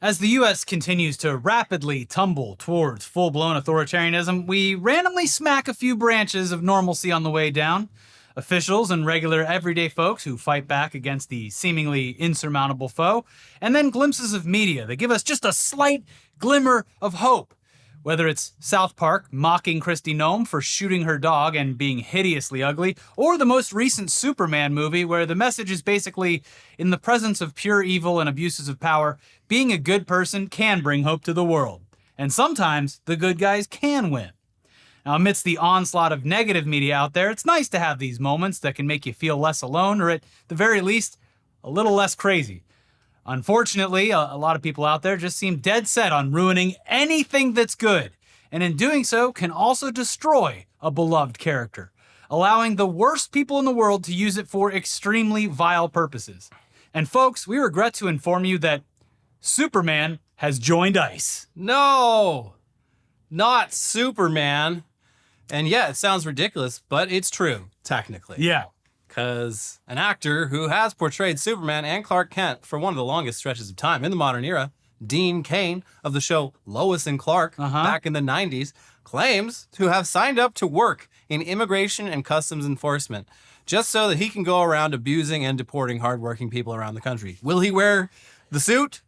As the U.S. continues to rapidly tumble towards full-blown authoritarianism, we randomly smack a few branches of normalcy on the way down. Officials and regular everyday folks who fight back against the seemingly insurmountable foe, and then glimpses of media that give us just a slight glimmer of hope. Whether it's South Park mocking Kristi Noem for shooting her dog and being hideously ugly, or the most recent Superman movie where the message is basically, in the presence of pure evil and abuses of power, being a good person can bring hope to the world. And sometimes the good guys can win. Now, amidst the onslaught of negative media out there, it's nice to have these moments that can make you feel less alone, or at the very least, a little less crazy. Unfortunately, a lot of people out there just seem dead set on ruining anything that's good, and in doing so can also destroy a beloved character, allowing the worst people in the world to use it for extremely vile purposes. And folks, we regret to inform you that Superman has joined I.C.E. No, not Superman. And yeah, it sounds ridiculous, but it's true, technically. Yeah. Because an actor who has portrayed Superman and Clark Kent for one of the longest stretches of time in the modern era, Dean Cain of the show Lois and Clark back in the 90s, claims to have signed up to work in immigration and customs enforcement just so that he can go around abusing and deporting hardworking people around the country. Will he wear the suit?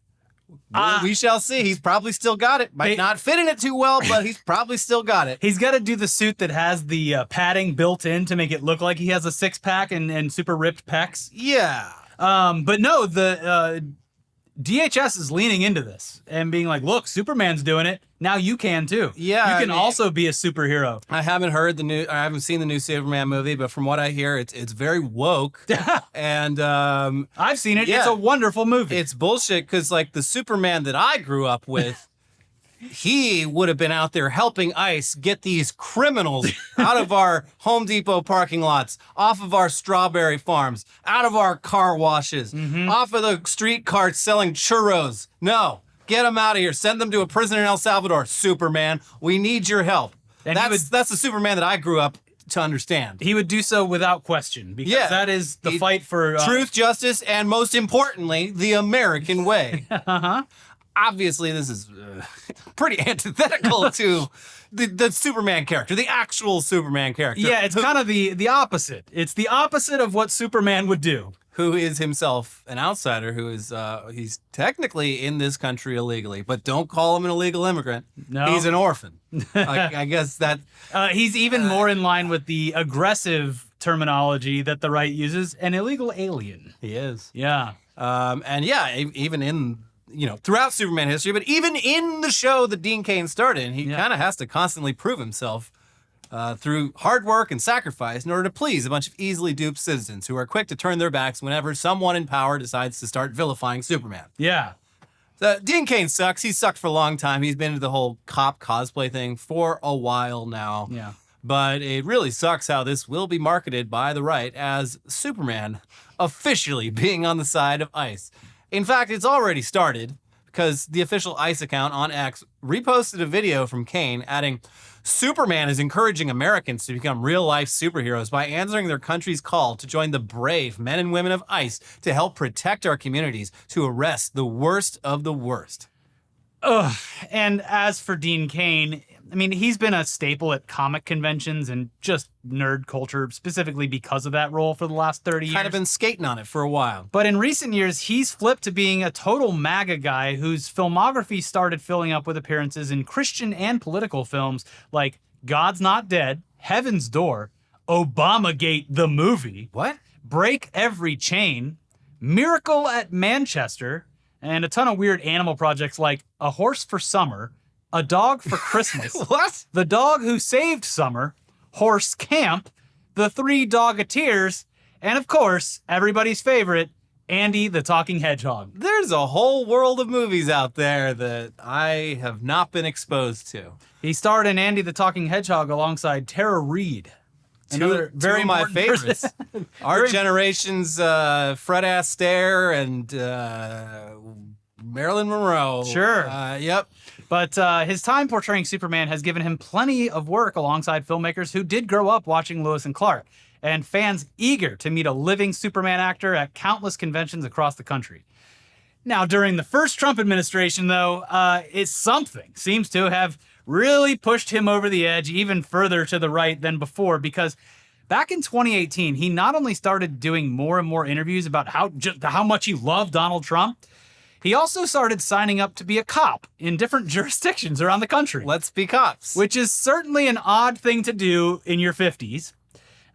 We shall see. He's probably still got it. Might not fit in it too well, but he's probably still got it. He's got to do the suit that has the padding built in to make it look like he has a six-pack and super ripped pecs. Yeah. But no, the DHS is leaning into this and being like, look, Superman's doing it. Now you can too. Yeah. You can also be a superhero. I haven't seen the new Superman movie, but from what I hear, it's very woke. And I've seen it. Yeah. It's a wonderful movie. It's bullshit because like the Superman that I grew up with, he would have been out there helping ICE get these criminals out of our Home Depot parking lots, off of our strawberry farms, out of our car washes, off of the street carts selling churros. No, get them out of here. Send them to a prison in El Salvador. Superman, we need your help. And that's the Superman that I grew up to understand. He would do so without question because that is the fight for truth, justice, and most importantly, the American way. Obviously, this is pretty antithetical to the Superman character, the actual Superman character. Yeah, it's kind of the opposite. It's the opposite of what Superman would do. Who is himself an outsider, who is, he's technically in this country illegally, but don't call him an illegal immigrant. No. He's an orphan. I guess that... he's even more in line with the aggressive terminology that the right uses, an illegal alien. He is. Yeah. And yeah, even in... throughout Superman history, but even in the show that Dean Cain starred in, he kind of has to constantly prove himself through hard work and sacrifice in order to please a bunch of easily duped citizens who are quick to turn their backs whenever someone in power decides to start vilifying Superman. Yeah. Dean Cain sucks. He's sucked for a long time. He's been into the whole cop cosplay thing for a while now. Yeah. But it really sucks how this will be marketed by the right as Superman officially being on the side of ICE. In fact, it's already started because the official ICE account on X reposted a video from Cain adding, Superman is encouraging Americans to become real-life superheroes by answering their country's call to join the brave men and women of ICE to help protect our communities, to arrest the worst of the worst. Ugh. And as for Dean Cain, I mean, he's been a staple at comic conventions and just nerd culture, specifically because of that role for the last 30 years. Kind of been skating on it for a while. But in recent years, he's flipped to being a total MAGA guy whose filmography started filling up with appearances in Christian and political films like God's Not Dead, Heaven's Door, Obamagate the Movie, What? Break Every Chain, Miracle at Manchester, and a ton of weird animal projects like A Horse for Summer, A Dog for Christmas, What? The Dog Who Saved Summer, Horse Camp, The Three Dogateers, and of course, everybody's favorite, Andy the Talking Hedgehog. There's a whole world of movies out there that I have not been exposed to. He starred in Andy the Talking Hedgehog alongside Tara Reid. Another Two of my favorites. Our generation's Fred Astaire and Marilyn Monroe. Sure. Yep. But his time portraying Superman has given him plenty of work alongside filmmakers who did grow up watching Lois and Clark, and fans eager to meet a living Superman actor at countless conventions across the country. Now, during the first Trump administration, though, it's something seems to have really pushed him over the edge even further to the right than before, because back in 2018, he not only started doing more and more interviews about how much he loved Donald Trump, he also started signing up to be a cop in different jurisdictions around the country. Let's be cops. Which is certainly an odd thing to do in your 50s.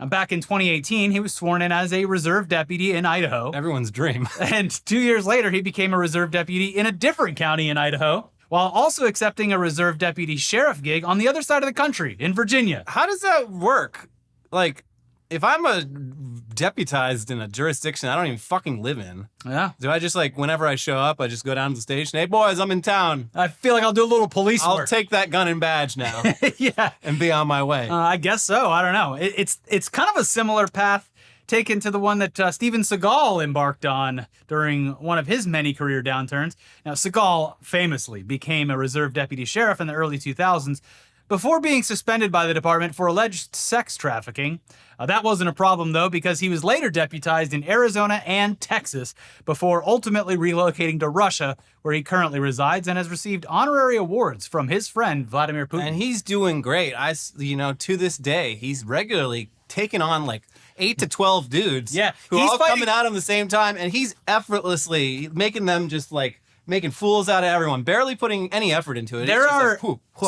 And back in 2018, he was sworn in as a reserve deputy in Idaho. Everyone's dream. And 2 years later, he became a reserve deputy in a different county in Idaho, while also accepting a reserve deputy sheriff gig on the other side of the country in Virginia. How does that work? Like, if I'm a deputized in a jurisdiction I don't even fucking live in, Yeah. do I just, like, whenever I show up, I just go down to the station, hey, boys, I'm in town. I feel like I'll do a little police I'll work. take that gun and badge now Yeah. and be on my way. I guess so. I don't know. It's kind of a similar path taken to the one that Steven Seagal embarked on during one of his many career downturns. Now, Seagal famously became a reserve deputy sheriff in the early 2000s before being suspended by the department for alleged sex trafficking. That wasn't a problem, though, because he was later deputized in Arizona and Texas before ultimately relocating to Russia, where he currently resides and has received honorary awards from his friend Vladimir Putin. And he's doing great. To this day, he's regularly taking on like 8 to 12 dudes who are all coming at him the same time, and he's effortlessly making them just like making fools out of everyone, barely putting any effort into it. There are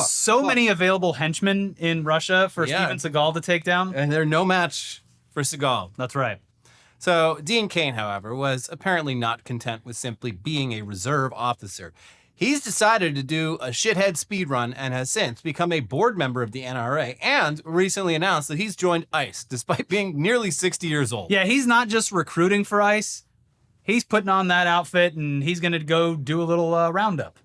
so many available henchmen in Russia for Steven Seagal to take down. And they're no match for Seagal. That's right. So Dean Cain, however, was apparently not content with simply being a reserve officer. He's decided to do a shithead speed run and has since become a board member of the NRA and recently announced that he's joined ICE despite being nearly 60 years old. Yeah, he's not just recruiting for ICE. He's putting on that outfit and he's going to go do a little roundup.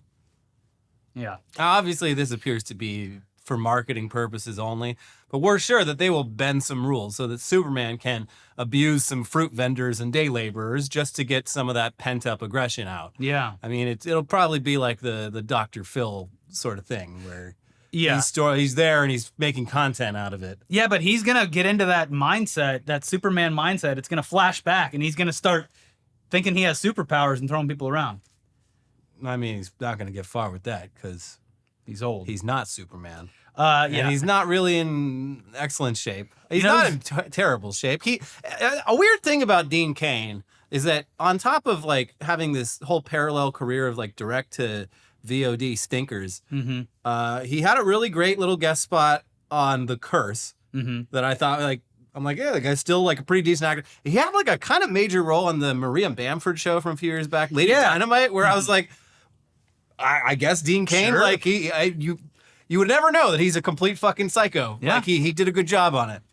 Yeah. Obviously, this appears to be for marketing purposes only, but we're sure that they will bend some rules so that Superman can abuse some fruit vendors and day laborers just to get some of that pent-up aggression out. Yeah. I mean, it'll probably be like the Dr. Phil sort of thing where he's there and he's making content out of it. Yeah, but he's going to get into that mindset, that Superman mindset. It's going to flash back and he's going to start thinking he has superpowers and throwing people around. I mean, he's not going to get far with that because he's old. He's not Superman. And he's not really in excellent shape. He's not in terrible shape. A weird thing about Dean Cain is that on top of like having this whole parallel career of like direct to VOD stinkers, he had a really great little guest spot on The Curse that I thought like, I'm like, yeah, the guy's still like a pretty decent actor. He had like a kind of major role on the Maria Bamford show from a few years back, Lady Dynamite, where I was like, I guess Dean Cain, like you would never know that he's a complete fucking psycho. Yeah. Like he did a good job on it.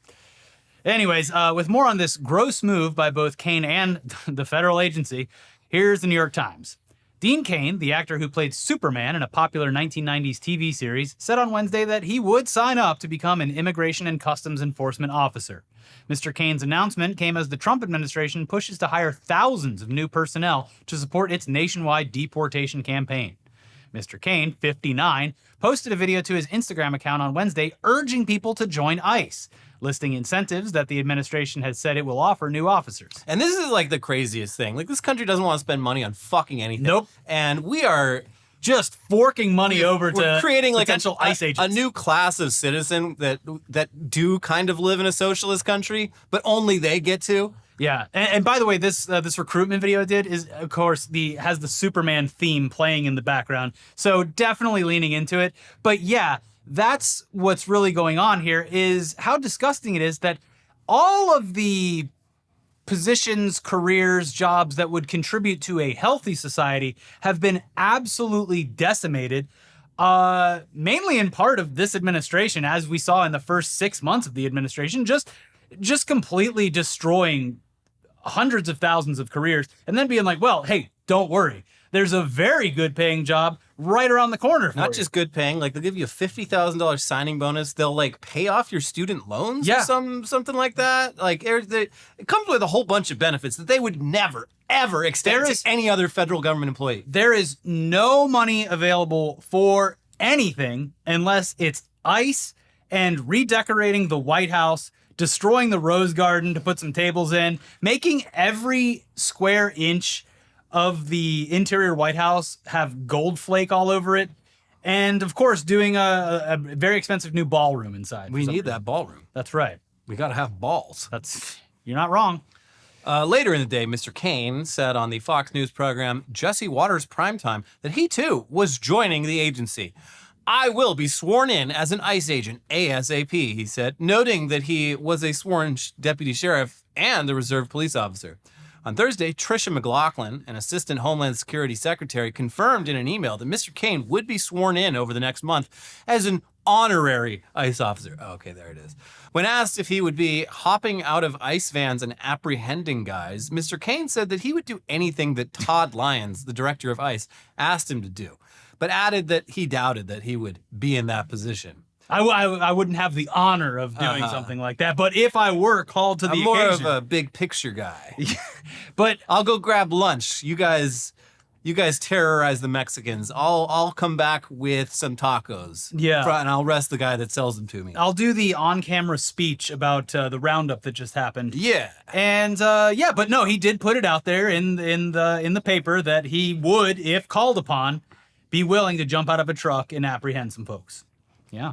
Anyways, with more on this gross move by both Cain and the federal agency, here's the New York Times. Dean Cain, the actor who played Superman in a popular 1990s TV series, said on Wednesday that he would sign up to become an Immigration and Customs Enforcement officer. Mr. Cain's announcement came as the Trump administration pushes to hire thousands of new personnel to support its nationwide deportation campaign. Mr. Cain, 59, posted a video to his Instagram account on Wednesday urging people to join ICE, listing incentives that the administration has said it will offer new officers. And this is like the craziest thing. Like this country doesn't want to spend money on fucking anything. Nope. And we are just forking money over to creating like potential ICE agents. A new class of citizen that do kind of live in a socialist country, but only they get to. Yeah, and by the way, this recruitment video I did is, of course, has the Superman theme playing in the background, so definitely leaning into it. But yeah, that's what's really going on here, is how disgusting it is that all of the positions, careers, jobs that would contribute to a healthy society have been absolutely decimated, mainly in part of this administration, as we saw in the first 6 months of the administration, just completely destroying hundreds of thousands of careers and then being like, well, hey, don't worry. There's a very good paying job right around the corner for you. Not just good paying, like they'll give you a $50,000 signing bonus. They'll like pay off your student loans or something like that. Like it comes with a whole bunch of benefits that they would never, ever extend to any other federal government employee. There is no money available for anything unless it's ICE and redecorating the White House, destroying the Rose Garden to put some tables in, making every square inch of the interior White House have gold flake all over it. And, of course, doing a very expensive new ballroom inside. We need that ballroom. That's right. We got to have balls. You're not wrong. Later in the day, Mr. Kane said on the Fox News program Jesse Watters Primetime that he, too, was joining the agency. I will be sworn in as an ICE agent ASAP, he said, noting that he was a sworn deputy sheriff and a reserve police officer. On Thursday, Tricia McLaughlin, an assistant Homeland Security secretary, confirmed in an email that Mr. Kane would be sworn in over the next month as an honorary ICE officer. Oh, okay, there it is. When asked if he would be hopping out of ICE vans and apprehending guys, Mr. Kane said that he would do anything that Todd Lyons, the director of ICE, asked him to do, but added that he doubted that he would be in that position. I wouldn't have the honor of doing something like that, but if I were called to the occasion... I'm more of a big picture guy. But I'll go grab lunch. You guys terrorize the Mexicans. I'll come back with some tacos. Yeah. And I'll arrest the guy that sells them to me. I'll do the on-camera speech about the roundup that just happened. Yeah. And but no, he did put it out there in the paper that he would, if called upon, be willing to jump out of a truck and apprehend some folks. Yeah.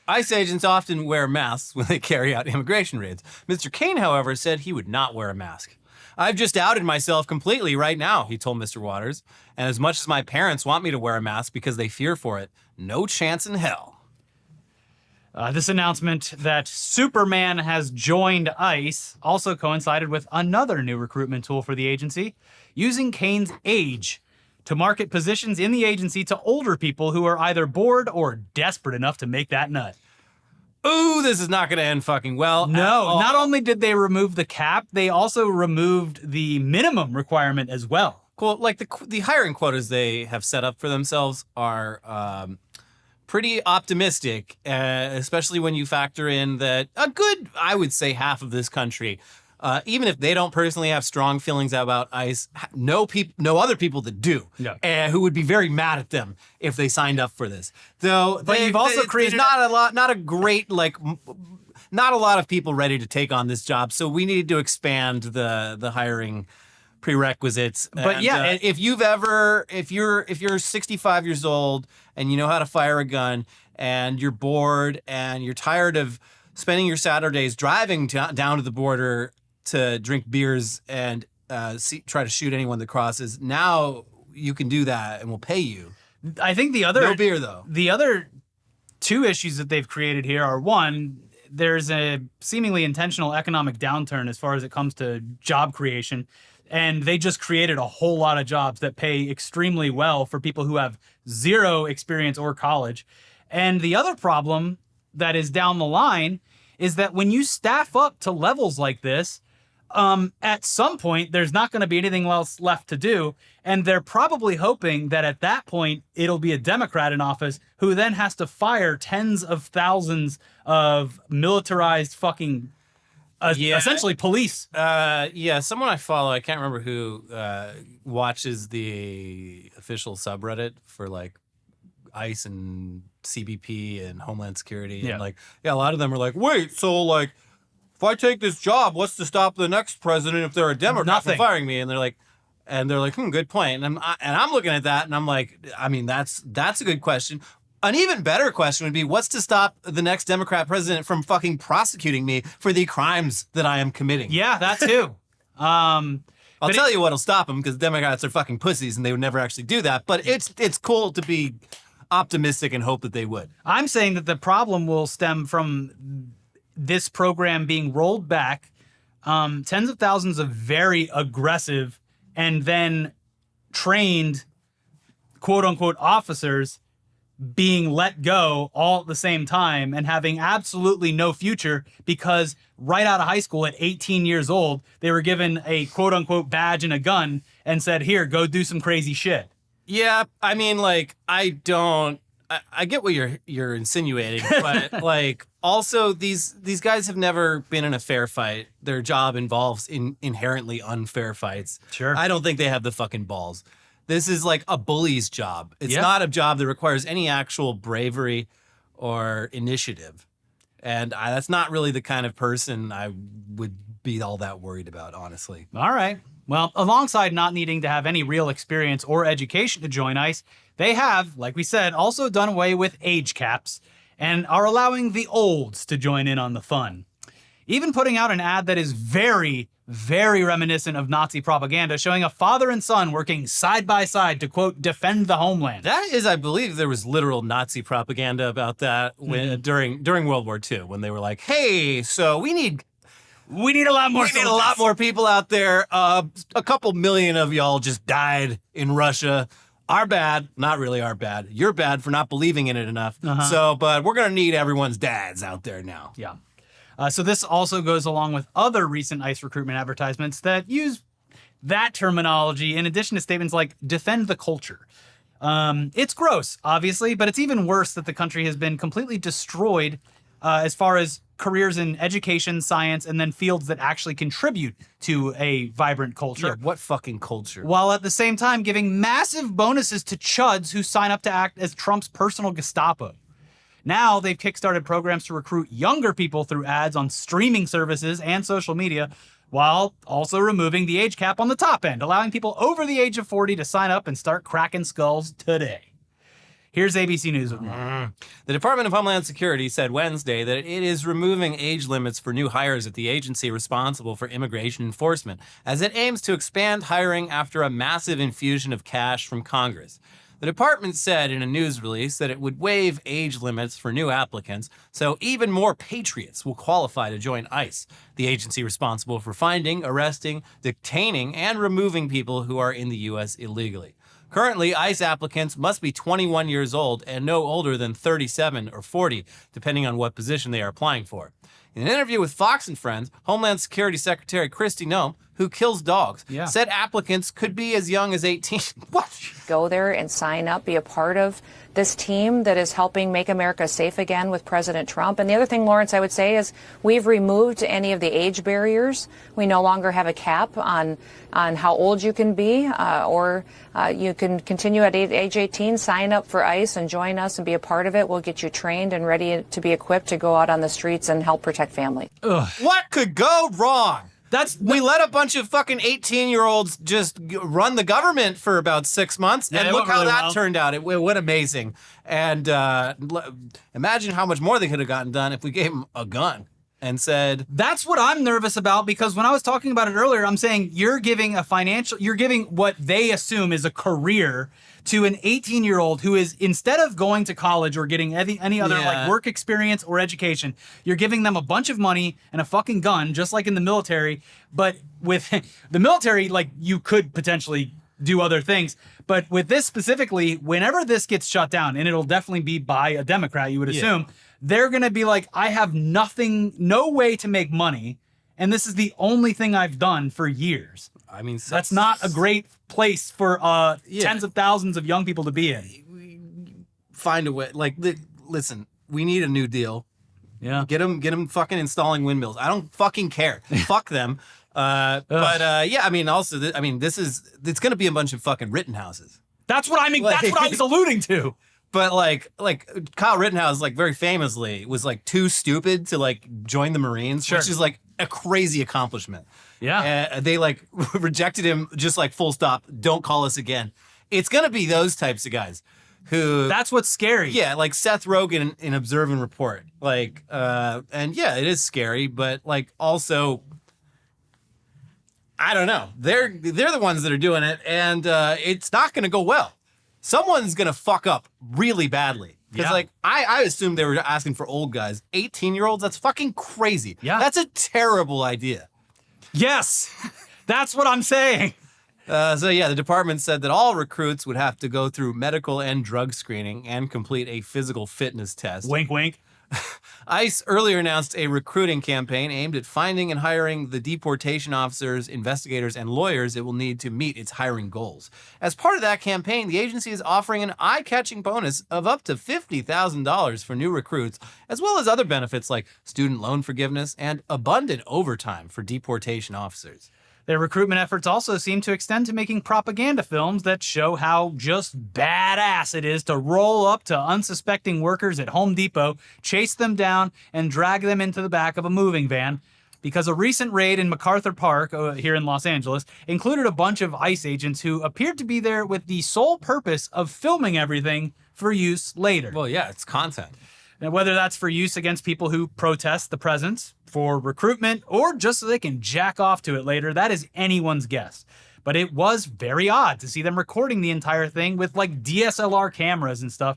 ICE agents often wear masks when they carry out immigration raids. Mr. Kane, however, said he would not wear a mask. I've just outed myself completely right now, he told Mr. Watters. And as much as my parents want me to wear a mask because they fear for it, no chance in hell. This announcement that Superman has joined ICE also coincided with another new recruitment tool for the agency, using Kane's age to market positions in the agency to older people who are either bored or desperate enough to make that nut. Ooh, this is not going to end fucking well. No, not only did they remove the cap, they also removed the minimum requirement as well. Cool. Like the hiring quotas they have set up for themselves are pretty optimistic, especially when you factor in that a good, I would say, half of this country, even if they don't personally have strong feelings about ICE, know other people that do, who would be very mad at them if they signed up for this. Though, but you've also created not a lot of people ready to take on this job. So we need to expand the hiring prerequisites. But and, if you're 65 years old and you know how to fire a gun and you're bored and you're tired of spending your Saturdays driving down to the border to drink beers and try to shoot anyone that crosses, now you can do that and we'll pay you. I think no beer though. The other two issues that they've created here are, one, there's a seemingly intentional economic downturn as far as it comes to job creation. And they just created a whole lot of jobs that pay extremely well for people who have zero experience or college. And the other problem that is down the line is that when you staff up to levels like this, at some point, there's not going to be anything else left to do. And they're probably hoping that at that point, it'll be a Democrat in office who then has to fire tens of thousands of militarized fucking essentially police. Someone I follow, I can't remember who, watches the official subreddit for like ICE and CBP and Homeland Security. And a lot of them are like, wait, so like, if I take this job, what's to stop the next president if they're a Democrat from firing me? And they're like, good point. And I'm looking at that and I'm like, I mean, that's a good question. An even better question would be, what's to stop the next Democrat president from fucking prosecuting me for the crimes that I am committing? Yeah, that too. I'll tell you what'll stop them, because Democrats are fucking pussies and they would never actually do that. But it's cool to be optimistic and hope that they would. I'm saying that the problem will stem from this program being rolled back, tens of thousands of very aggressive and then trained quote unquote officers being let go all at the same time and having absolutely no future because right out of high school at 18 years old, they were given a quote unquote badge and a gun and said, here, go do some crazy shit. Yeah, I mean, like, I get what you're insinuating, but like, also these guys have never been in a fair fight. Their job involves inherently unfair fights. Sure. I don't think they have the fucking balls. This is like a bully's job. It's not a job that requires any actual bravery or initiative. And that's not really the kind of person I would be all that worried about, honestly. All right. Well, alongside not needing to have any real experience or education to join ICE, they have, like we said, also done away with age caps and are allowing the olds to join in on the fun. Even putting out an ad that is very, very reminiscent of Nazi propaganda, showing a father and son working side by side to, quote, defend the homeland. That is, I believe there was literal Nazi propaganda about that when, during World War II, when they were like, hey, so we need a lot more. We need a lot more people out there. A couple million of y'all just died in Russia. Our bad, not really our bad. You're bad for not believing in it enough. But we're going to need everyone's dads out there now. Yeah. So this also goes along with other recent ICE recruitment advertisements that use that terminology in addition to statements like defend the culture. It's gross, obviously, but it's even worse that the country has been completely destroyed as far as careers in education, science, and then fields that actually contribute to a vibrant culture. Yeah, what fucking culture? While at the same time giving massive bonuses to chuds who sign up to act as Trump's personal Gestapo. Now they've kickstarted programs to recruit younger people through ads on streaming services and social media, while also removing the age cap on the top end, allowing people over the age of 40 to sign up and start cracking skulls today. Here's ABC News with more. The Department of Homeland Security said Wednesday that it is removing age limits for new hires at the agency responsible for immigration enforcement, as it aims to expand hiring after a massive infusion of cash from Congress. The department said in a news release that it would waive age limits for new applicants, so even more patriots will qualify to join ICE, the agency responsible for finding, arresting, detaining, and removing people who are in the U.S. illegally. Currently, ICE applicants must be 21 years old and no older than 37 or 40, depending on what position they are applying for. In an interview with Fox and Friends, Homeland Security Secretary Kristi Noem, who kills dogs, said applicants could be as young as 18. What? Go there and sign up, be a part of this team that is helping make America safe again with President Trump. And the other thing, Lawrence, I would say is we've removed any of the age barriers. We no longer have a cap on how old you can be, or you can continue at age 18, sign up for ICE and join us and be a part of it. We'll get you trained and ready to be equipped to go out on the streets and help protect families. What could go wrong? We let a bunch of fucking 18-year-olds just run the government for about 6 months, and look how that turned out. It went amazing. And imagine how much more they could have gotten done if we gave them a gun and said... That's what I'm nervous about, because when I was talking about it earlier, I'm saying you're giving what they assume is a career to an 18-year-old who is, instead of going to college or getting any other like work experience or education, you're giving them a bunch of money and a fucking gun, just like in the military. But with the military, like, you could potentially do other things. But with this specifically, whenever this gets shut down, and it'll definitely be by a Democrat, you would assume, they're going to be like, I have no way to make money, and this is the only thing I've done for years. I mean, that's not a great place for tens of thousands of young people to be in. Find a way. Like, listen, we need a New Deal. Yeah. Get them fucking installing windmills. I don't fucking care. Fuck them. But I mean, also, it's going to be a bunch of fucking Rittenhouses. That's what I mean. That's what I was alluding to. But like Kyle Rittenhouse, like, very famously was like too stupid to like join the Marines, which is like a crazy accomplishment. Yeah. They like rejected him, just like full stop. Don't call us again. It's going to be those types of guys who... That's what's scary. Yeah, like Seth Rogen in Observe and Report. Like, and yeah, it is scary, but like also... I don't know. They're the ones that are doing it, and it's not going to go well. Someone's going to fuck up really badly. Because like, I assumed they were asking for old guys. 18-year-olds, that's fucking crazy. Yeah. That's a terrible idea. Yes, that's what I'm saying. The department said that all recruits would have to go through medical and drug screening and complete a physical fitness test. Wink, wink. ICE earlier announced a recruiting campaign aimed at finding and hiring the deportation officers, investigators, and lawyers it will need to meet its hiring goals. As part of that campaign, the agency is offering an eye-catching bonus of up to $50,000 for new recruits, as well as other benefits like student loan forgiveness and abundant overtime for deportation officers. Their recruitment efforts also seem to extend to making propaganda films that show how just badass it is to roll up to unsuspecting workers at Home Depot, chase them down, and drag them into the back of a moving van. Because a recent raid in MacArthur Park here in Los Angeles included a bunch of ICE agents who appeared to be there with the sole purpose of filming everything for use later. Well, yeah, it's content. And whether that's for use against people who protest the presence, for recruitment, or just so they can jack off to it later, that is anyone's guess. But it was very odd to see them recording the entire thing with like DSLR cameras and stuff,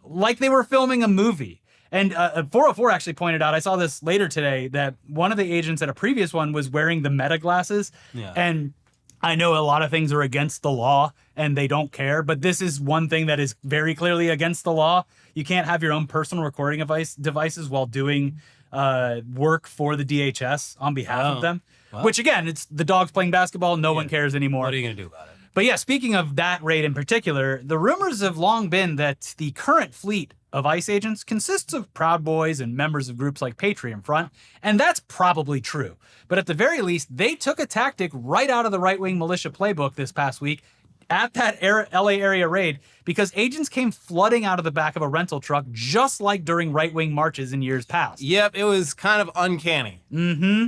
like they were filming a movie. And 404 actually pointed out, I saw this later today, that one of the agents at a previous one was wearing the meta glasses. Yeah. And I know a lot of things are against the law and they don't care, but this is one thing that is very clearly against the law. You can't have your own personal recording devices while doing work for the DHS on behalf of them. Well, which again, it's the dogs playing basketball. No one cares anymore. What are you going to do about it? But yeah, speaking of that raid in particular, the rumors have long been that the current fleet of ICE agents consists of Proud Boys and members of groups like Patriot Front, and that's probably true. But at the very least, they took a tactic right out of the right-wing militia playbook this past week at that LA area raid, because agents came flooding out of the back of a rental truck just like during right-wing marches in years past. Yep, it was kind of uncanny. Mm-hmm.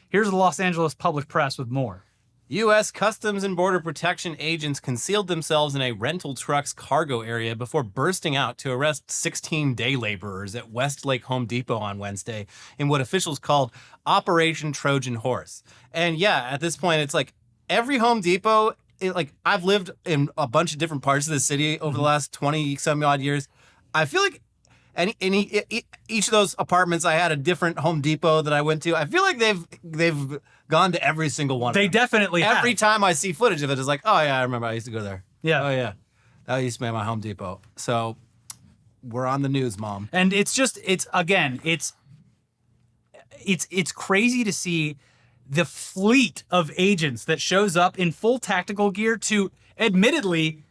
Here's the Los Angeles Public Press with more. U.S. Customs and Border Protection agents concealed themselves in a rental truck's cargo area before bursting out to arrest 16 day laborers at Westlake Home Depot on Wednesday in what officials called Operation Trojan Horse. And yeah, at this point, it's like every Home Depot, I've lived in a bunch of different parts of the city over the last 20-some odd years. I feel like each of those apartments, I had a different Home Depot that I went to. I feel like they've gone to every single one. They definitely have. Every time I see footage of it, it's like, oh yeah, I remember I used to go there. Yeah. Oh yeah, that used to be my Home Depot. So we're on the news, Mom. And it's crazy to see the fleet of agents that shows up in full tactical gear to admittedly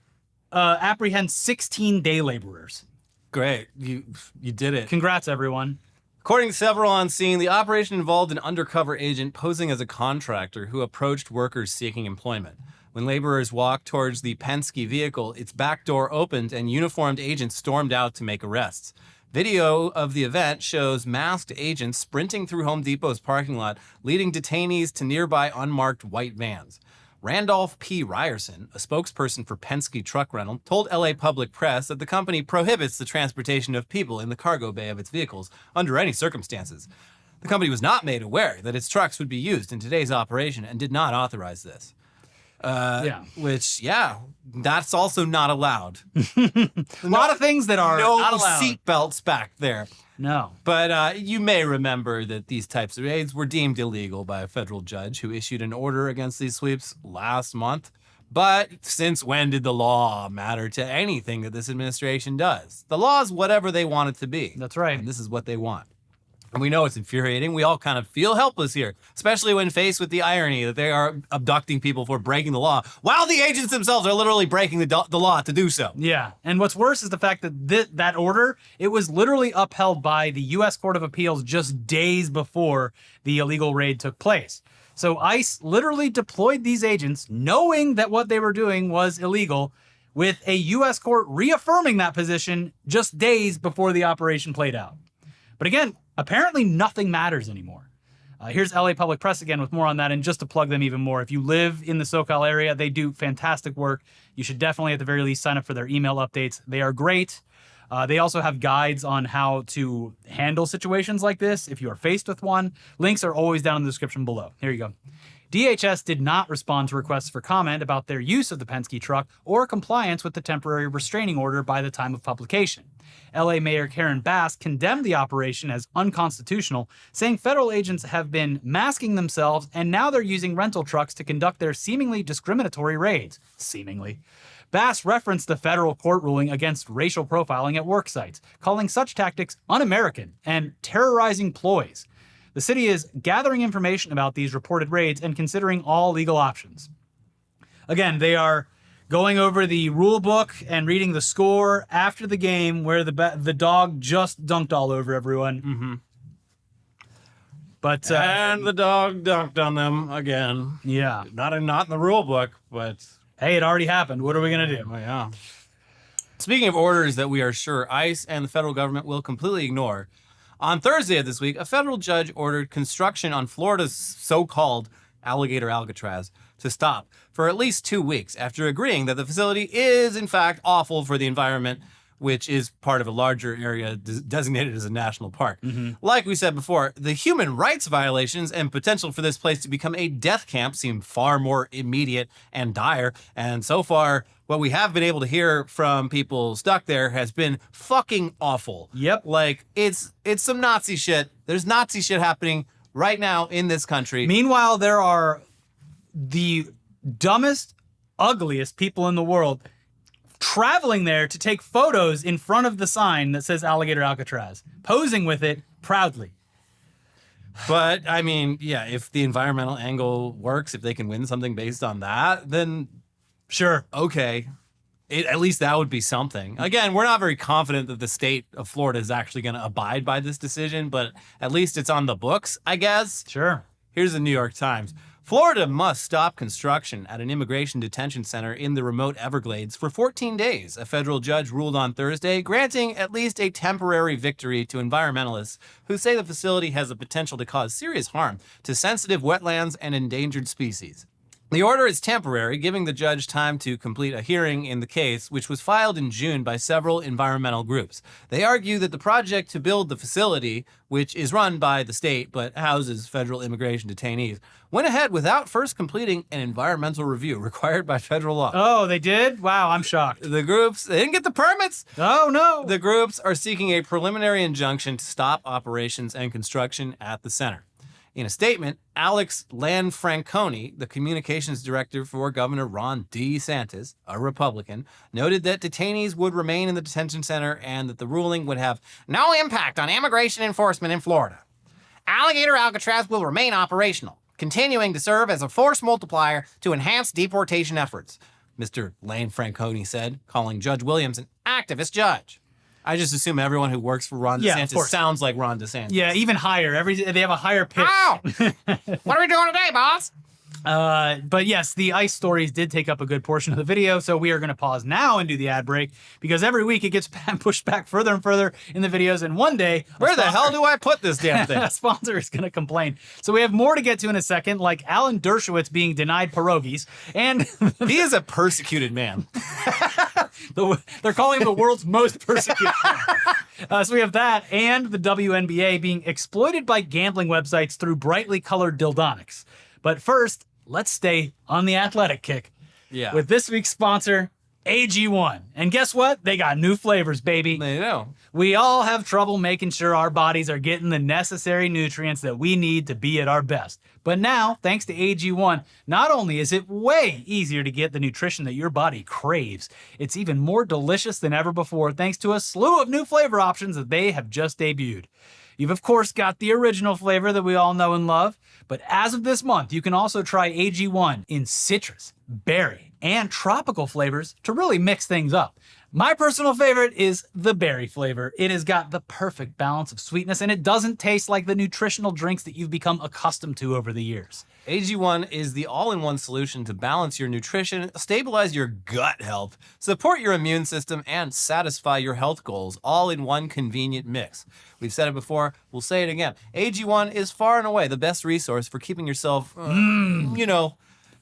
apprehend 16 day laborers. Great. You did it. Congrats, everyone. According to several on scene, the operation involved an undercover agent posing as a contractor who approached workers seeking employment. When laborers walked towards the Penske vehicle, its back door opened and uniformed agents stormed out to make arrests. Video of the event shows masked agents sprinting through Home Depot's parking lot, leading detainees to nearby unmarked white vans. Randolph P. Ryerson, a spokesperson for Penske Truck Rental, told LA Public Press that the company prohibits the transportation of people in the cargo bay of its vehicles under any circumstances. The company was not made aware that its trucks would be used in today's operation and did not authorize this. Which, that's also not allowed. A lot of things that are not allowed. No seatbelts back there. No. But you may remember that these types of raids were deemed illegal by a federal judge who issued an order against these sweeps last month. But since when did the law matter to anything that this administration does? The law is whatever they want it to be. That's right. And this is what they want. And we know it's infuriating. We all kind of feel helpless here, especially when faced with the irony that they are abducting people for breaking the law, while the agents themselves are literally breaking the law to do so. Yeah, and what's worse is the fact that that order, it was literally upheld by the U.S. Court of Appeals just days before the illegal raid took place. So ICE literally deployed these agents, knowing that what they were doing was illegal, with a U.S. court reaffirming that position just days before the operation played out. But again, apparently nothing matters anymore. Here's LA Public Press again with more on that, and just to plug them even more, if you live in the SoCal area, they do fantastic work. You should definitely, at the very least, sign up for their email updates. They are great. They also have guides on how to handle situations like this if you are faced with one. Links are always down in the description below. Here you go. DHS did not respond to requests for comment about their use of the Penske truck or compliance with the temporary restraining order by the time of publication. LA Mayor Karen Bass condemned the operation as unconstitutional, saying federal agents have been masking themselves and now they're using rental trucks to conduct their seemingly discriminatory raids. Seemingly. Bass referenced the federal court ruling against racial profiling at work sites, calling such tactics un-American and terrorizing ploys. The city is gathering information about these reported raids and considering all legal options. Again, they are going over the rule book and reading the score after the game where the dog just dunked all over everyone. Mm-hmm. But And the dog dunked on them again. yeah. Not in the rule book, but Hey, it already happened. What are we going to do? oh yeah. Speaking of orders that we are sure ICE and the federal government will completely ignore, on Thursday of this week, a federal judge ordered construction on Florida's so-called Alligator Alcatraz to stop for at least 2 weeks after agreeing that the facility is, in fact, awful for the environment, which is part of a larger area designated as a national park. Like we said before, the human rights violations and potential for this place to become a death camp seem far more immediate and dire. And so far, what we have been able to hear from people stuck there has been fucking awful. Yep. Like, it's some Nazi shit. There's Nazi shit happening right now in this country. Meanwhile, there are the dumbest, ugliest people in the world traveling there to take photos in front of the sign that says Alligator Alcatraz, posing with it proudly. But, I mean, yeah, if the environmental angle works, if they can win something based on that, then Sure. okay. At least that would be something. Again, we're not very confident that the state of Florida is actually going to abide by this decision, but at least it's on the books, I guess. Sure. Here's the New York Times. Florida must stop construction at an immigration detention center in the remote Everglades for 14 days, a federal judge ruled on Thursday, granting at least a temporary victory to environmentalists who say the facility has the potential to cause serious harm to sensitive wetlands and endangered species. The order is temporary, giving the judge time to complete a hearing in the case, which was filed in June by several environmental groups. They argue that the project to build the facility, which is run by the state but houses federal immigration detainees, went ahead without first completing an environmental review required by federal law. Oh, they did? Wow, I'm shocked. The groups, they didn't get the permits. Oh, no. The groups are seeking a preliminary injunction to stop operations and construction at the center. In a statement, Alex Lanfranconi, the communications director for Governor Ron DeSantis, a Republican, noted that detainees would remain in the detention center and that the ruling would have no impact on immigration enforcement in Florida. Alligator Alcatraz will remain operational, continuing to serve as a force multiplier to enhance deportation efforts, Mr. Lanfranconi said, calling Judge Williams an activist judge. I just assume everyone who works for Ron Yeah, of DeSantis course. sounds like Ron DeSantis. Yeah, even higher. They have a higher pitch. Ow! What are we doing today, boss? But yes, the ICE stories did take up a good portion of the video, so we are going to pause now and do the ad break because every week it gets pushed back further and further in the videos, and one day Where the hell do I put this damn thing? a sponsor is going to complain. So we have more to get to in a second, like Alan Dershowitz being denied pierogies, and He is a persecuted man. they're calling him the world's most persecuted man. So we have that, and the WNBA being exploited by gambling websites through brightly colored dildonics. But first, let's stay on the athletic kick Yeah. with this week's sponsor, AG1. And guess what? They got new flavors, baby. They know. We all have trouble making sure our bodies are getting the necessary nutrients that we need to be at our best. But now, thanks to AG1, not only is it way easier to get the nutrition that your body craves, it's even more delicious than ever before thanks to a slew of new flavor options that they have just debuted. You've of course got the original flavor that we all know and love, but as of this month, you can also try AG1 in citrus, berry, and tropical flavors to really mix things up. My personal favorite is the berry flavor. It has got the perfect balance of sweetness, and it doesn't taste like the nutritional drinks that you've become accustomed to over the years. AG1 is the all-in-one solution to balance your nutrition, stabilize your gut health, support your immune system, and satisfy your health goals, all in one convenient mix. We've said it before, we'll say it again. AG1 is far and away the best resource for keeping yourself,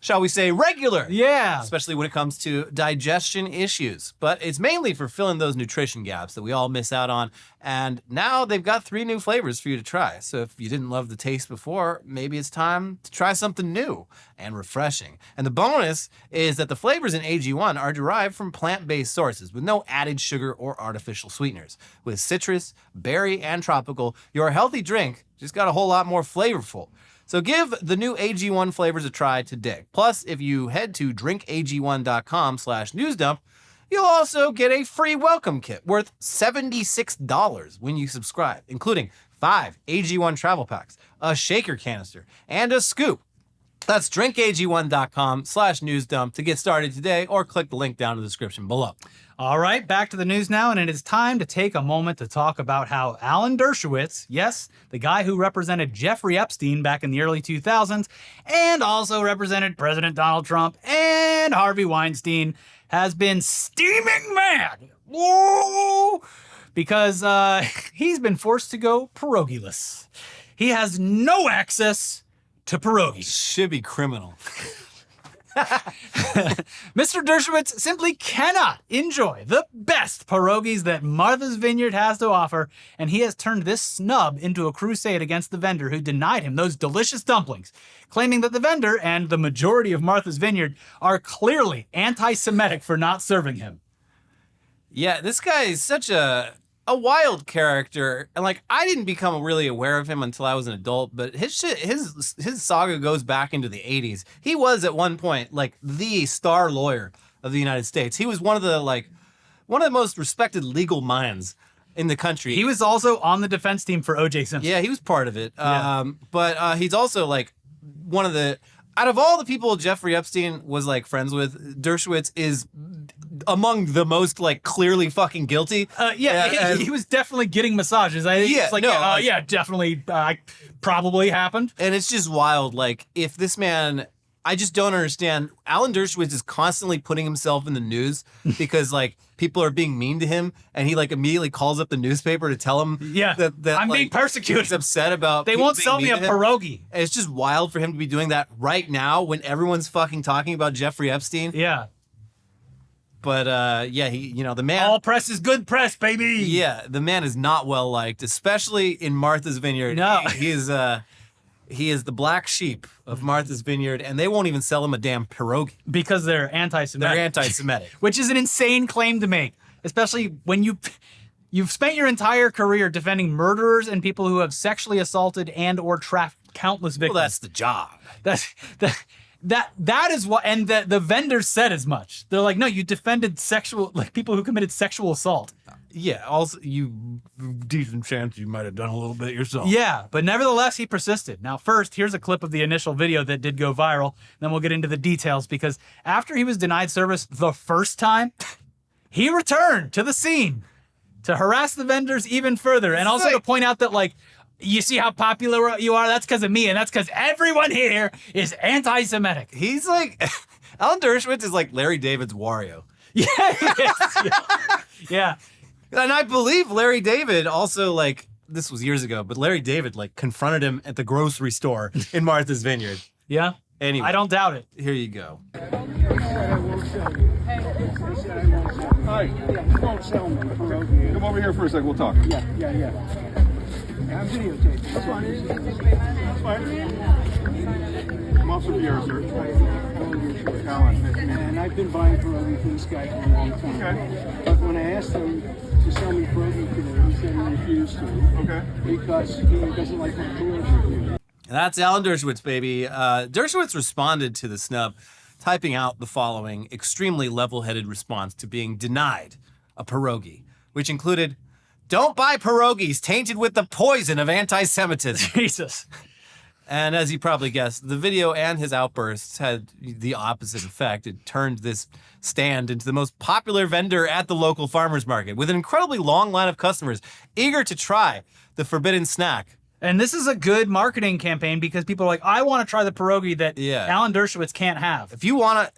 shall we say, regular. Yeah. Especially when it comes to digestion issues. But it's mainly for filling those nutrition gaps that we all miss out on. And now they've got 3 new flavors for you to try. So if you didn't love the taste before, maybe it's time to try something new and refreshing. And the bonus is that the flavors in AG1 are derived from plant-based sources with no added sugar or artificial sweeteners. With citrus, berry, and tropical, your healthy drink just got a whole lot more flavorful. So give the new AG1 flavors a try today. Plus, if you head to drinkag1.com/newsdump, you'll also get a free welcome kit worth $76 when you subscribe, including 5 AG1 travel packs, a shaker canister, and a scoop. That's drinkag1.com/newsdump to get started today, or click the link down in the description below. All right, back to the news now, and it is time to take a moment to talk about how Alan Dershowitz, yes, the guy who represented Jeffrey Epstein back in the early 2000s, and also represented President Donald Trump and Harvey Weinstein, has been steaming mad. Whoa! Because he's been forced to go pierogiless. He has no access to pierogies. Should be criminal. Mr. Dershowitz simply cannot enjoy the best pierogies that Martha's Vineyard has to offer, and he has turned this snub into a crusade against the vendor who denied him those delicious dumplings, claiming that the vendor and the majority of Martha's Vineyard are clearly anti-Semitic for not serving him. Yeah, this guy is such a wild character, and like I didn't become really aware of him until I was an adult. But his saga goes back into the 80s. He was at one point like the star lawyer of the United States. He was one of the most respected legal minds in the country. He was also on the defense team for O.J. Simpson. Yeah, he was part of it. Yeah. But he's also like one of the, out of all the people Jeffrey Epstein was like friends with, Dershowitz is among the most like clearly fucking guilty. He was definitely getting massages. Definitely probably happened. And it's just wild. Like if this man, I just don't understand. Alan Dershowitz is constantly putting himself in the news because like people are being mean to him, and he like immediately calls up the newspaper to tell him that I'm being persecuted. He's upset about they won't sell me a pierogi. And it's just wild for him to be doing that right now when everyone's fucking talking about Jeffrey Epstein. Yeah. But the man. All press is good press, baby. Yeah, the man is not well liked, especially in Martha's Vineyard. No, he is the black sheep of Martha's Vineyard, and they won't even sell him a damn pierogi because they're anti-Semitic. They're anti-Semitic, which is an insane claim to make, especially when you've spent your entire career defending murderers and people who have sexually assaulted and or trafficked countless victims. Well, that's the job. That is what, and the vendors said as much. They're like, no, you defended people who committed sexual assault. Yeah, also you decent chance you might have done a little bit yourself. Yeah, but nevertheless, he persisted. Now, first, here's a clip of the initial video that did go viral. Then we'll get into the details, because after he was denied service the first time, he returned to the scene to harass the vendors even further, and also to point out that like, you see how popular you are? That's because of me, and that's because everyone here is anti-Semitic. He's like, Alan Dershowitz is like Larry David's Wario. Yeah, yeah. And I believe Larry David also, like, this was years ago, but Larry David like confronted him at the grocery store in Martha's Vineyard. Yeah. Anyway, I don't doubt it. Here you go. Hi. You don't sell me pierogi. Come over here for a second. We'll talk. Yeah. I'm videotaping. That's fine. That's fine. I'm Officer Pierre, sir. Alan. And I've been buying pierogi from this guy for a long time. Okay. But when I asked him to sell me pierogi today, he said he refused to. Okay. Because he doesn't like my pierogi. That's Alan Dershowitz, baby. Dershowitz responded to the snub, typing out the following extremely level-headed response to being denied a pierogi, which included, "Don't buy pierogies tainted with the poison of anti-Semitism." Jesus. And as you probably guessed, the video and his outbursts had the opposite effect. It turned this stand into the most popular vendor at the local farmer's market, with an incredibly long line of customers eager to try the forbidden snack. And this is a good marketing campaign because people are like, I want to try the pierogi that Alan Dershowitz can't have. If you want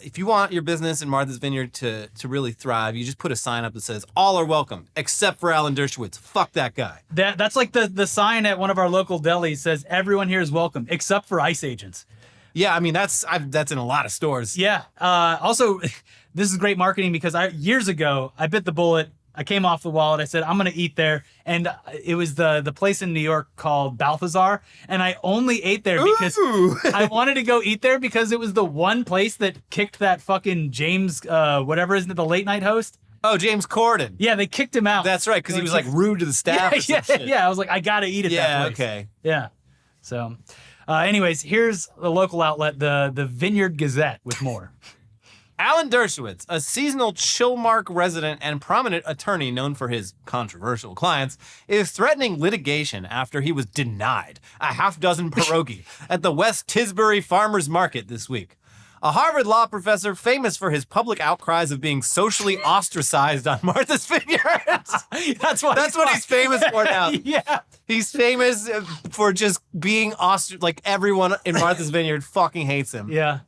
your business in Martha's Vineyard to really thrive, you just put a sign up that says, "All are welcome, except for Alan Dershowitz. Fuck that guy." That's like the sign at one of our local delis says, "Everyone here is welcome, except for ICE agents." Yeah, I mean, that's in a lot of stores. Yeah. Also, this is great marketing because years ago, I bit the bullet. I came off the wallet. I said, I'm going to eat there. And it was the place in New York called Balthazar. And I only ate there because I wanted to go eat there because it was the one place that kicked that fucking James, whatever, isn't it, the late night host? Oh, James Corden. Yeah, they kicked him out. That's right, because he was like rude to the staff. Yeah. I was like, I got to eat at that place. Okay. Yeah. So, anyways, here's the local outlet, the Vineyard Gazette, with more. Alan Dershowitz, a seasonal Chilmark resident and prominent attorney known for his controversial clients, is threatening litigation after he was denied a half-dozen pierogi at the West Tisbury Farmers Market this week. A Harvard law professor famous for his public outcries of being socially ostracized on Martha's Vineyard. That's what he's famous for now. Yeah. He's famous for just being like everyone in Martha's Vineyard fucking hates him. Yeah.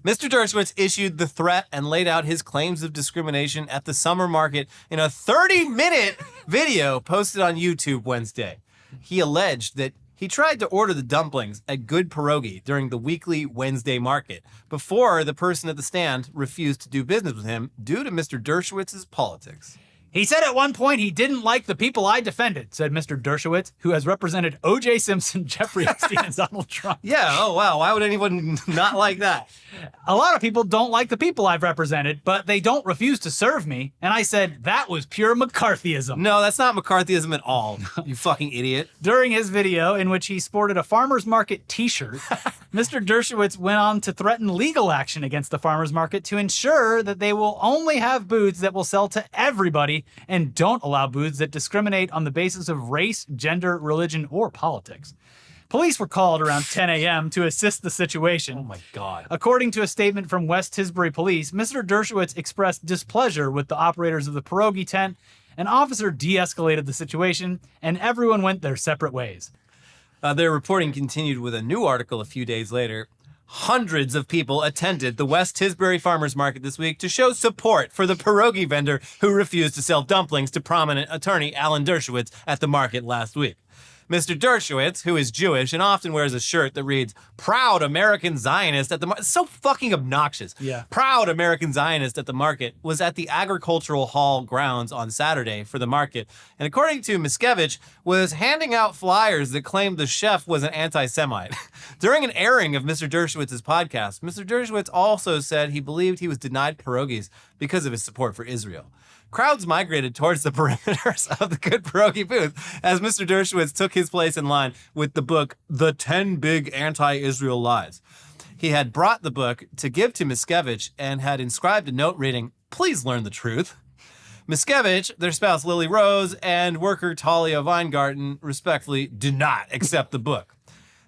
Mr. Dershowitz issued the threat and laid out his claims of discrimination at the summer market in a 30-minute video posted on YouTube Wednesday. He alleged that he tried to order the dumplings at Good Pierogi during the weekly Wednesday market before the person at the stand refused to do business with him due to Mr. Dershowitz's politics. He said at one point he didn't like the people I defended, said Mr. Dershowitz, who has represented O.J. Simpson, Jeffrey Epstein, and Donald Trump. Yeah, oh wow, why would anyone not like that? A lot of people don't like the people I've represented, but they don't refuse to serve me. And I said, that was pure McCarthyism. No, that's not McCarthyism at all, you fucking idiot. During his video, in which he sported a farmer's market t-shirt, Mr. Dershowitz went on to threaten legal action against the farmer's market to ensure that they will only have booths that will sell to everybody and don't allow booths that discriminate on the basis of race, gender, religion, or politics. Police were called around 10 a.m. to assist the situation. Oh my God. According to a statement from West Tisbury Police, Mr. Dershowitz expressed displeasure with the operators of the pierogi tent. An officer de-escalated the situation, and everyone went their separate ways. Their reporting continued with a new article a few days later. Hundreds of people attended the West Tisbury Farmers Market this week to show support for the pierogi vendor who refused to sell dumplings to prominent attorney Alan Dershowitz at the market last week. Mr. Dershowitz, who is Jewish and often wears a shirt that reads, "Proud American Zionist at the market." It's so fucking obnoxious. Yeah. Proud American Zionist at the market was at the Agricultural Hall grounds on Saturday for the market. And according to Miscavige, was handing out flyers that claimed the chef was an anti-Semite. During an airing of Mr. Dershowitz's podcast, Mr. Dershowitz also said he believed he was denied pierogis because of his support for Israel. Crowds migrated towards the perimeters of the Good Pierogi booth as Mr. Dershowitz took his place in line with the book, The 10 Big Anti-Israel Lies. He had brought the book to give to Miscavige and had inscribed a note reading, "Please learn the truth." Miscavige, their spouse Lily Rose, and worker Talia Weingarten respectfully did not accept the book.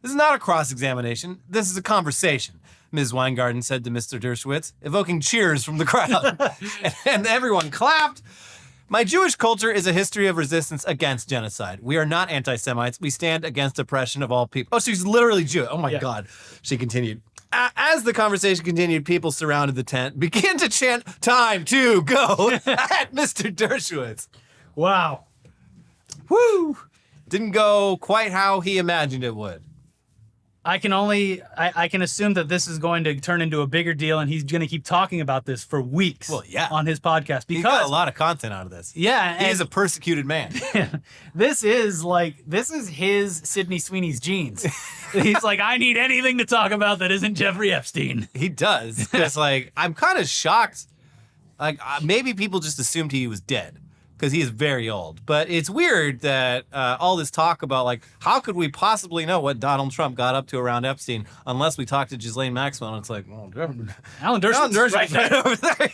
"This is not a cross-examination. This is a conversation," Ms. Weingarten said to Mr. Dershowitz, evoking cheers from the crowd. and everyone clapped. "My Jewish culture is a history of resistance against genocide. We are not anti-Semites. We stand against oppression of all people." Oh, she's literally Jewish. Oh my God. She continued. As the conversation continued, people surrounded the tent, began to chant, "Time to go," at Mr. Dershowitz. Wow. Woo! Didn't go quite how he imagined it would. I can assume that this is going to turn into a bigger deal, and he's going to keep talking about this for weeks on his podcast. He got a lot of content out of this. Yeah. He is a persecuted man. This is his Sydney Sweeney's genes. He's like, I need anything to talk about that isn't Jeffrey Epstein. He does. Because, I'm kind of shocked. Maybe people just assumed he was dead because he is very old. But it's weird that all this talk about, how could we possibly know what Donald Trump got up to around Epstein unless we talked to Ghislaine Maxwell? And it's like, well, Alan Dershowitz right over there.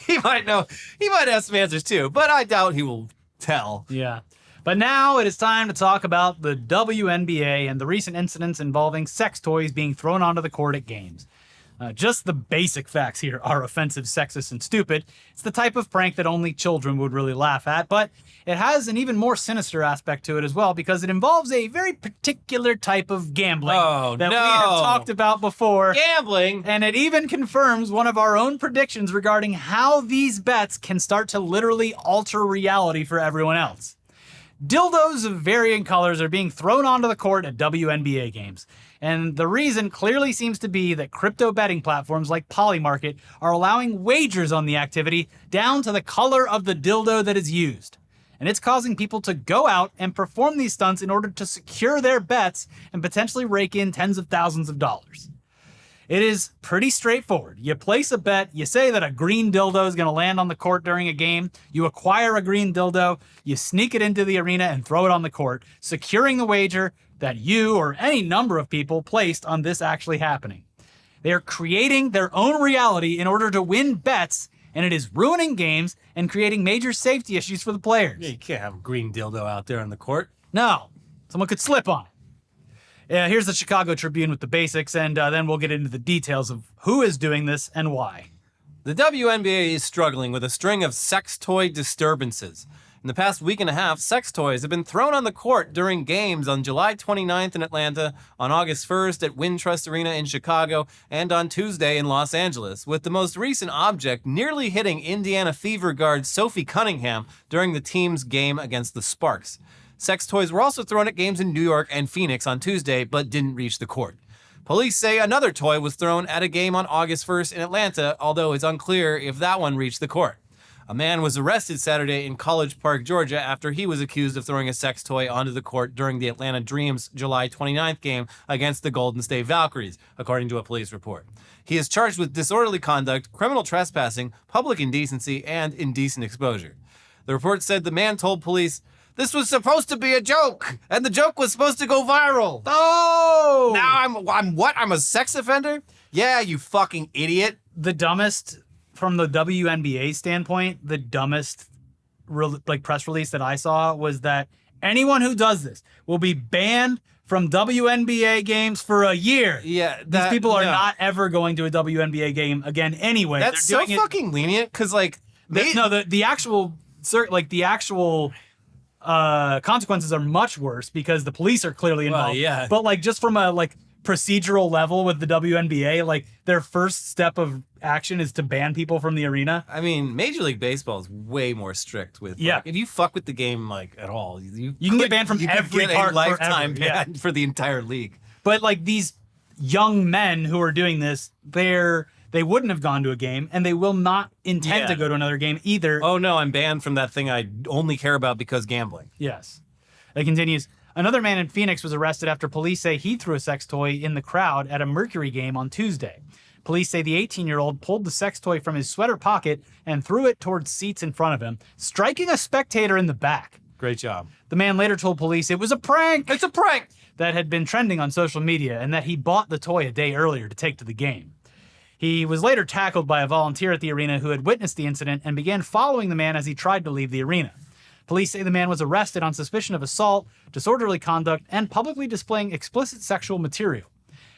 He might know. He might have some answers too, but I doubt he will tell. Yeah. But now it is time to talk about the WNBA and the recent incidents involving sex toys being thrown onto the court at games. Just the basic facts here are offensive, sexist, and stupid. It's the type of prank that only children would really laugh at, but it has an even more sinister aspect to it as well because it involves a very particular type of gambling that we have talked about before. Gambling? And it even confirms one of our own predictions regarding how these bets can start to literally alter reality for everyone else. Dildos of varying colors are being thrown onto the court at WNBA games. And the reason clearly seems to be that crypto betting platforms like Polymarket are allowing wagers on the activity down to the color of the dildo that is used. And it's causing people to go out and perform these stunts in order to secure their bets and potentially rake in tens of thousands of dollars. It is pretty straightforward. You place a bet, you say that a green dildo is going to land on the court during a game, you acquire a green dildo, you sneak it into the arena and throw it on the court, securing the wager that you or any number of people placed on this actually happening. They are creating their own reality in order to win bets, and it is ruining games and creating major safety issues for the players. Yeah, you can't have a green dildo out there on the court. No, someone could slip on it. Here's the Chicago Tribune with the basics, and then we'll get into the details of who is doing this and why. The WNBA is struggling with a string of sex toy disturbances. In the past week and a half, sex toys have been thrown on the court during games on July 29th in Atlanta, on August 1st at Wintrust Arena in Chicago, and on Tuesday in Los Angeles, with the most recent object nearly hitting Indiana Fever guard Sophie Cunningham during the team's game against the Sparks. Sex toys were also thrown at games in New York and Phoenix on Tuesday, but didn't reach the court. Police say another toy was thrown at a game on August 1st in Atlanta, although it's unclear if that one reached the court. A man was arrested Saturday in College Park, Georgia, after he was accused of throwing a sex toy onto the court during the Atlanta Dreams July 29th game against the Golden State Valkyries, according to a police report. He is charged with disorderly conduct, criminal trespassing, public indecency, and indecent exposure. The report said the man told police, "This was supposed to be a joke, and the joke was supposed to go viral." Oh! Now I'm what? I'm a sex offender? Yeah, you fucking idiot. The dumbest, from the WNBA standpoint, the dumbest press release that I saw was that anyone who does this will be banned from WNBA games for a year. Yeah, These people are not ever going to a WNBA game again anyway. That's They're so doing fucking lenient, because the actual consequences are much worse because the police are clearly involved. Well, yeah. But just from a procedural level with the WNBA, their first step of action is to ban people from the arena. I mean, Major League Baseball is way more strict with. Yeah. If you fuck with the game at all, you can get banned from you every could get part a lifetime forever. Yeah. ban for the entire league. But these young men who are doing this, they wouldn't have gone to a game, and they will not intend to go to another game either. Oh no, I'm banned from that thing I only care about because gambling. Yes. It continues. Another man in Phoenix was arrested after police say he threw a sex toy in the crowd at a Mercury game on Tuesday. Police say the 18-year-old pulled the sex toy from his sweater pocket and threw it towards seats in front of him, striking a spectator in the back. Great job. The man later told police it was a prank. It's a prank! That had been trending on social media and that he bought the toy a day earlier to take to the game. He was later tackled by a volunteer at the arena who had witnessed the incident and began following the man as he tried to leave the arena. Police say the man was arrested on suspicion of assault, disorderly conduct, and publicly displaying explicit sexual material.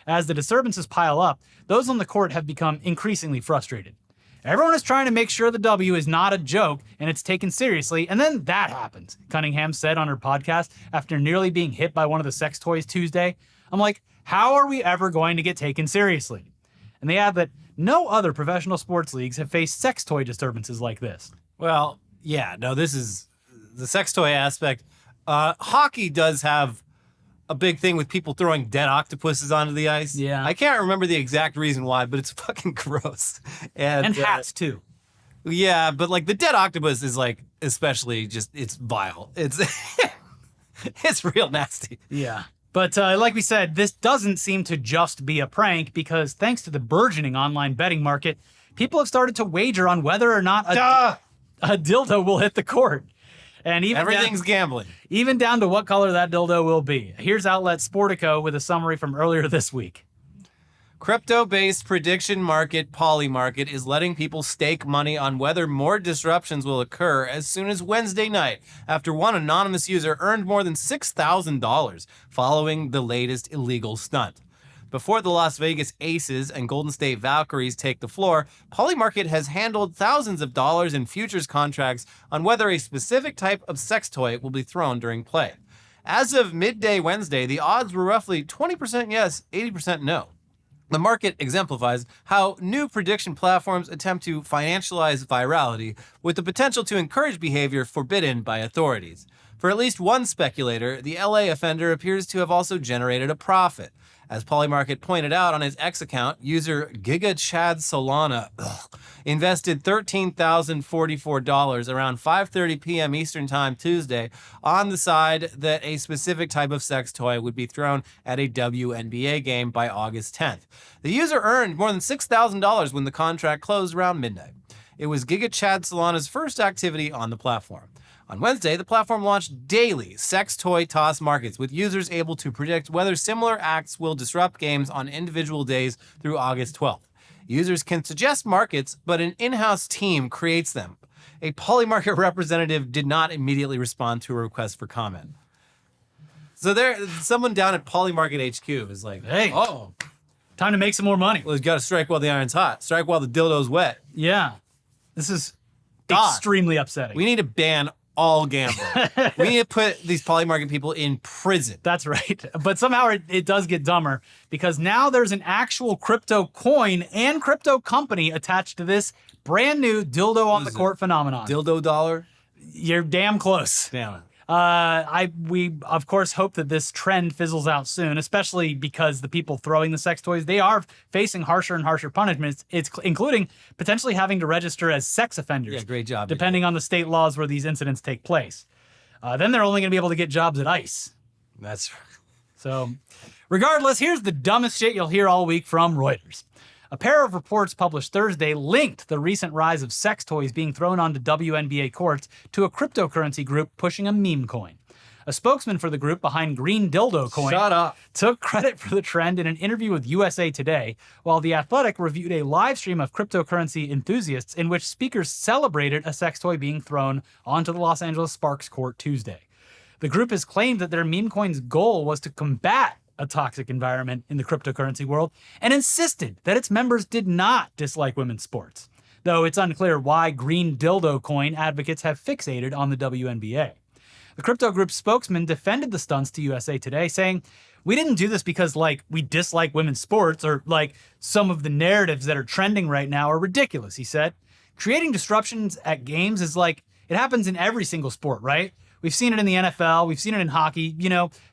As the disturbances pile up, those on the court have become increasingly frustrated. Everyone is trying to make sure the W is not a joke and it's taken seriously, and then that happens, Cunningham said on her podcast after nearly being hit by one of the sex toys Tuesday. I'm like, how are we ever going to get taken seriously? And they add that no other professional sports leagues have faced sex toy disturbances like this. Well, yeah, no, this is the sex toy aspect. Hockey does have a big thing with people throwing dead octopuses onto the ice. Yeah. I can't remember the exact reason why, but it's fucking gross. And hats, too. Yeah, but the dead octopus is especially just, it's vile. It's it's real nasty. Yeah. But like we said, this doesn't seem to just be a prank because thanks to the burgeoning online betting market, people have started to wager on whether or not a dildo will hit the court. And Everything's gambling. Even down to what color that dildo will be. Here's outlet Sportico with a summary from earlier this week. Crypto-based prediction market Polymarket is letting people stake money on whether more disruptions will occur as soon as Wednesday night, after one anonymous user earned more than $6,000 following the latest illegal stunt. Before the Las Vegas Aces and Golden State Valkyries take the floor, Polymarket has handled thousands of dollars in futures contracts on whether a specific type of sex toy will be thrown during play. As of midday Wednesday, the odds were roughly 20% yes, 80% no. The market exemplifies how new prediction platforms attempt to financialize virality with the potential to encourage behavior forbidden by authorities. For at least one speculator, the LA offender appears to have also generated a profit. As Polymarket pointed out on his X account, user Giga Chad Solana invested $13,044 around 5:30 p.m. Eastern Time Tuesday on the side that a specific type of sex toy would be thrown at a WNBA game by August 10th. The user earned more than $6,000 when the contract closed around midnight. It was Giga Chad Solana's first activity on the platform. On Wednesday, the platform launched daily sex toy toss markets, with users able to predict whether similar acts will disrupt games on individual days through August 12th. Users can suggest markets, but an in-house team creates them. A Polymarket representative did not immediately respond to a request for comment. So someone down at Polymarket HQ is like, Hey. oh, Time to make some more money. well, you got to strike while the iron's hot. Strike while the dildo's wet. Yeah. This is God. extremely upsetting. We need to ban all gambling. We need to put these Polymarket people in prison. That's right. But somehow it does get dumber because now there's an actual crypto coin and crypto company attached to this brand new dildo on the court phenomenon. Dildo dollar? You're damn close. Damn it. We of course hope that this trend fizzles out soon, especially because the people throwing the sex toys, they are facing harsher and harsher punishments. It's including potentially having to register as sex offenders. Yeah, great job. Depending on the state laws where these incidents take place. Then they're only going to be able to get jobs at ICE. That's right. So, regardless, here's the dumbest shit you'll hear all week from Reuters. A pair of reports published Thursday linked the recent rise of sex toys being thrown onto WNBA courts to a cryptocurrency group pushing a meme coin. A spokesman for the group behind Green Dildo Coin Shut up. took credit for the trend in an interview with USA Today, while The Athletic reviewed a live stream of cryptocurrency enthusiasts in which speakers celebrated a sex toy being thrown onto the Los Angeles Sparks court Tuesday. The group has claimed that their meme coin's goal was to combat a toxic environment in the cryptocurrency world and insisted that its members did not dislike women's sports, though it's unclear why Green Dildo Coin advocates have fixated on the WNBA. The crypto group's spokesman defended the stunts to USA Today, saying, "We didn't do this because, we dislike women's sports or, some of the narratives that are trending right now are ridiculous," he said. Creating disruptions at games is it happens in every single sport, right? We've seen it in the NFL, we've seen it in hockey,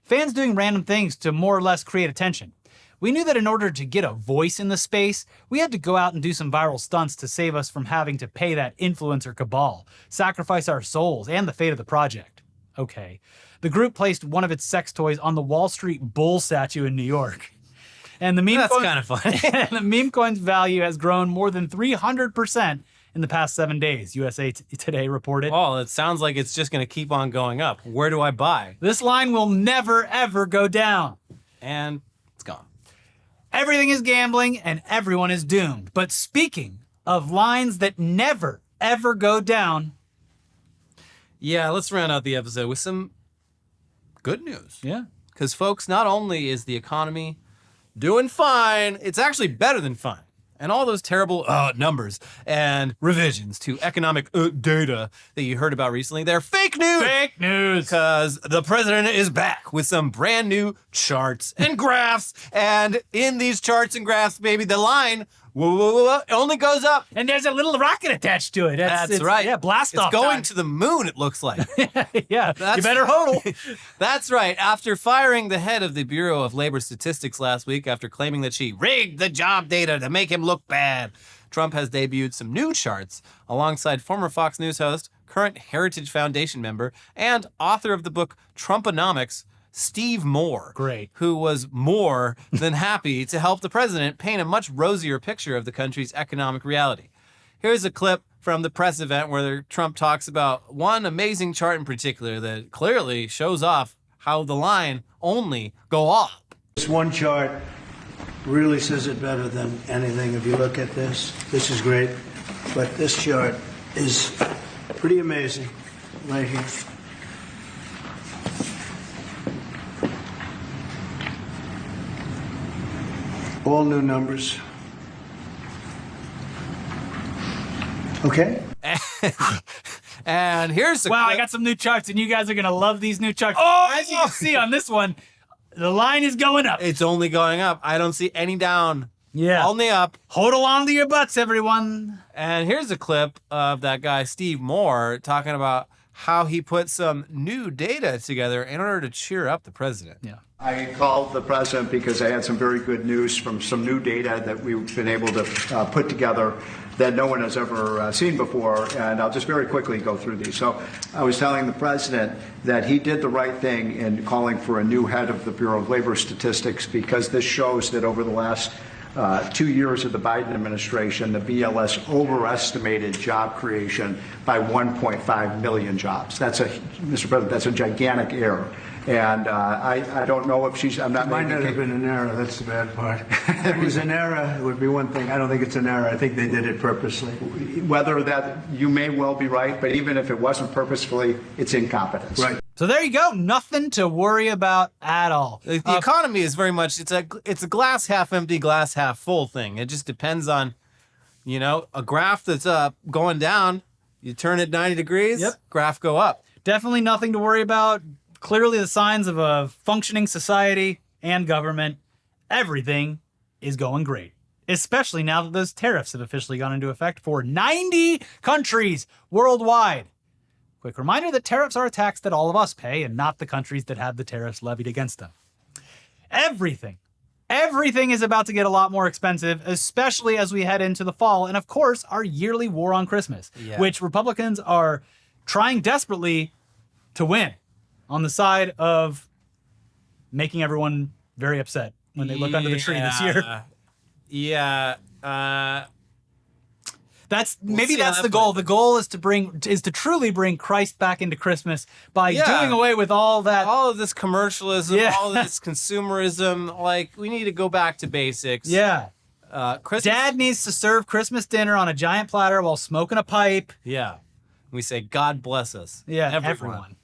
fans doing random things to more or less create attention. We knew that in order to get a voice in the space, we had to go out and do some viral stunts to save us from having to pay that influencer cabal, sacrifice our souls, and the fate of the project. Okay. The group placed one of its sex toys on the Wall Street Bull statue in New York. And the meme That's kind of funny. and the meme coin's value has grown more than 300% in the past 7 days, USA Today reported. Oh, it sounds like it's just going to keep on going up. Where do I buy? This line will never, ever go down. And it's gone. Everything is gambling and everyone is doomed. But speaking of lines that never, ever go down. Yeah, let's round out the episode with some good news. Yeah. Because, folks, not only is the economy doing fine, it's actually better than fine. And all those terrible numbers and revisions to economic data that you heard about recently, they're fake news. Fake news. Because the president is back with some brand new charts and graphs. And in these charts and graphs, baby, the line only goes up. And there's a little rocket attached to it. That's right. Yeah, blast it's off. It's going time. to the moon, it looks like. Yeah, you better hodl. That's right. After firing the head of the Bureau of Labor Statistics last week after claiming that she rigged the job data to make him look bad, Trump has debuted some new charts alongside former Fox News host, current Heritage Foundation member, and author of the book Trumponomics, Steve Moore. Great. Who was more than happy to help the president paint a much rosier picture of the country's economic reality. Here's a clip from the press event where Trump talks about one amazing chart in particular that clearly shows off how the line only go up. This one chart really says it better than anything. If you look at this is great, but this chart is pretty amazing right here. All new numbers. Okay? And here's the Wow, clip. I got some new charts, and you guys are going to love these new charts. Oh! As you can see on this one, the line is going up. It's only going up. I don't see any down. Yeah. Only up. Hodl on to your butts, everyone. And here's a clip of that guy, Steve Moore, talking about how he put some new data together in order to cheer up the president. Yeah. I called the president because I had some very good news from some new data that we've been able to put together that no one has ever seen before, and I'll just very quickly go through these. So I was telling the president that he did the right thing in calling for a new head of the Bureau of Labor Statistics because this shows that over the last 2 years of the Biden administration, the BLS overestimated job creation by 1.5 million jobs. Mr. President, that's a gigantic error. And I don't know if I'm not It might making not have been an error. That's the bad part. If it was an error, it would be one thing. I don't think it's an error. I think they did it purposely. whether that, you may well be right, but even if it wasn't purposefully, it's incompetence. Right. So there you go. Nothing to worry about at all. The economy is very much, it's a glass half empty, glass half full thing. It just depends on, a graph that's up going down, you turn it 90 degrees, Yep. graph go up. Definitely nothing to worry about. Clearly the signs of a functioning society and government. Everything is going great. Especially now that those tariffs have officially gone into effect for 90 countries worldwide. Quick reminder that tariffs are a tax that all of us pay and not the countries that have the tariffs levied against them. Everything is about to get a lot more expensive, especially as we head into the fall. And of course, our yearly war on Christmas, which Republicans are trying desperately to win on the side of making everyone very upset when they look under the tree this year. Yeah. That's see how that's that the goal. plays. The goal is to truly bring Christ back into Christmas by doing away with all that. All of this commercialism, Yeah. all of this consumerism, like we need to go back to basics. Yeah. Christmas. Dad needs to serve Christmas dinner on a giant platter while smoking a pipe. Yeah. We say, God bless us. Yeah, everyone.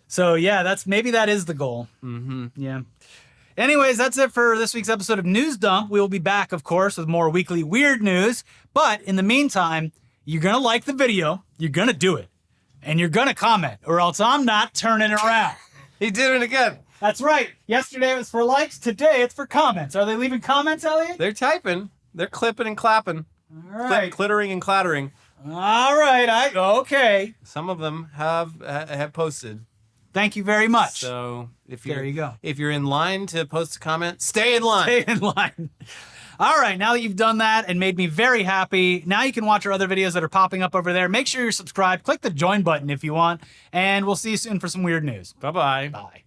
So yeah, that is the goal. Mm-hmm. Yeah. Anyways, that's it for this week's episode of News Dump. We will be back, of course, with more weekly weird news. But in the meantime, you're going to like the video, you're going to do it, and you're going to comment, or else I'm not turning around. He did it again. That's right. Yesterday it was for likes. Today it's for comments. Are they leaving comments, Elliot? They're typing. They're clipping and clapping. All right. Clittering and clattering. All right. Okay. Some of them have posted. Thank you very much. So There you go. If you're in line to post a comment, stay in line. Stay in line. All right, now that you've done that and made me very happy, now you can watch our other videos that are popping up over there. Make sure you're subscribed. Click the join button if you want, and we'll see you soon for some weird news. Bye-bye. Bye.